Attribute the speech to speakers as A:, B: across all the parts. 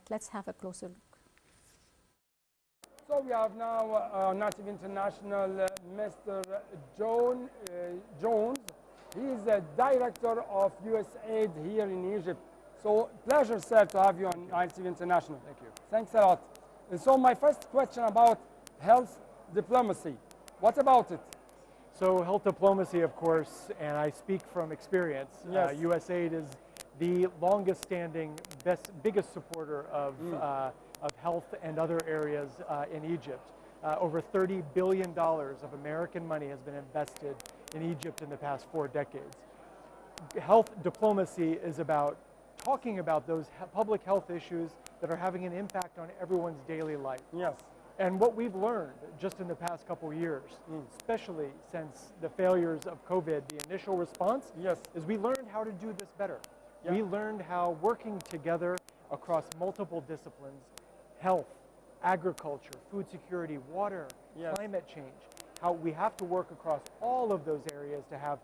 A: Let's have a closer look.
B: So we have now Native International Mr. Jones. He is the director of USAID here in Egypt. So pleasure, sir, to have you on Native International.
C: Thank you.
B: Thanks a lot. And so my first question about health diplomacy. What about it?
C: So health diplomacy, of course, and I speak from experience.
B: Yes.
C: USAID is the longest standing, biggest supporter of health and other areas in Egypt. Over $30 billion of American money has been invested in Egypt in the past 4 decades. Health diplomacy is about talking about those public health issues that are having an impact on everyone's daily life.
B: Yes.
C: And what we've learned just in the past couple years, especially since the failures of COVID, the initial response,
B: yes,
C: is we learned how to do this better.
B: Yeah.
C: We learned how working together across multiple disciplines, health, agriculture, food security, water,
B: yes,
C: climate change, how we have to work across all of those areas to have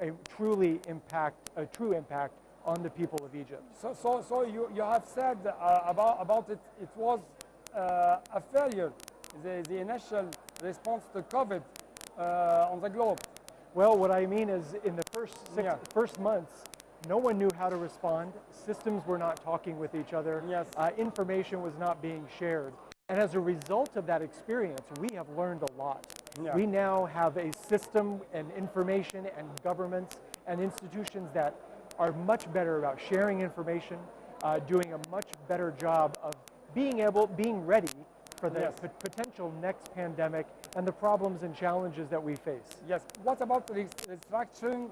C: a true impact on the people of Egypt.
B: So you have said about it, it was a failure, the initial response to COVID on the globe.
C: Well, what I mean is in the first months, no one knew how to respond. Systems were not talking with each other.
B: Yes.
C: Information was not being shared. And as a result of that experience, we have learned a lot.
B: Yeah.
C: We now have a system and information and governments and institutions that are much better about sharing information, doing a much better job of being ready for the
B: yes,
C: potential next pandemic and the problems and challenges that we face.
B: Yes. What about restructuring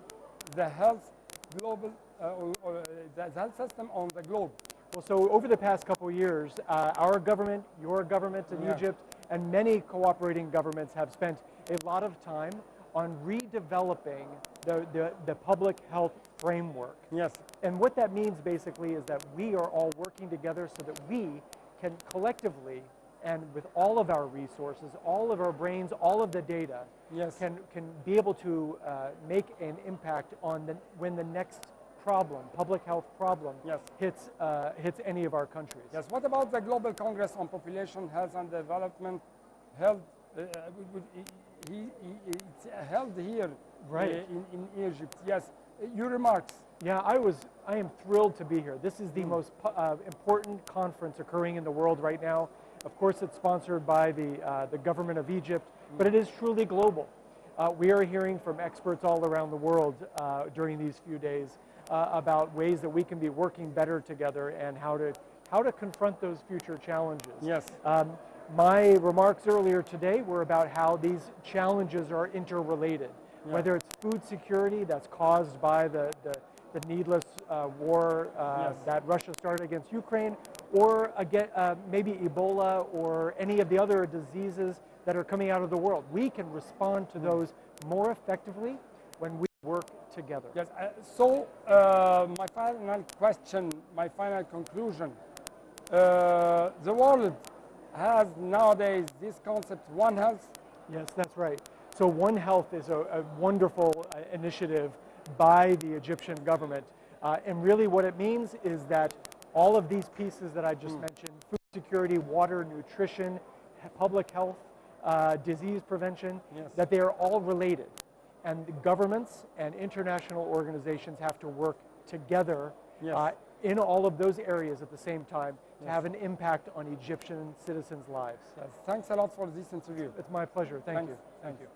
B: the health global or the health system on the globe?
C: Well, so over the past couple of years, our government, your government in
B: yeah,
C: Egypt, and many cooperating governments have spent a lot of time on redeveloping the public health framework.
B: Yes.
C: And what that means basically is that we are all working together so that we can collectively and with all of our resources, all of our brains, all of the data,
B: yes,
C: can be able to make an impact on when the next problem, public health problem,
B: yes,
C: hits any of our countries.
B: Yes. What about the Global Congress on Population Health and Development? It's held here,
C: right,
B: in Egypt. Yes. Your remarks.
C: Yeah, I am thrilled to be here. This is the most important conference occurring in the world right now. Of course, it's sponsored by the government of Egypt, but it is truly global. We are hearing from experts all around the world during these few days about ways that we can be working better together and how to confront those future challenges.
B: Yes.
C: My remarks earlier today were about how these challenges are interrelated, yeah, whether it's food security that's caused by the needless war
B: yes,
C: that Russia started against Ukraine, or again, maybe Ebola or any of the other diseases that are coming out of the world. We can respond to those more effectively when we work together.
B: Yes. My final question, my final conclusion. The world has nowadays this concept, One Health.
C: Yes, that's right. So One Health is a wonderful initiative by the Egyptian government. And really what it means is that all of these pieces that I just mentioned, food security, water, nutrition, public health, disease prevention,
B: yes,
C: that they are all related. And the governments and international organizations have to work together,
B: yes,
C: in all of those areas at the same time to have an impact on Egyptian citizens' lives.
B: Yes. Thanks a lot for this interview.
C: It's my pleasure. Thank you.
B: Thank you.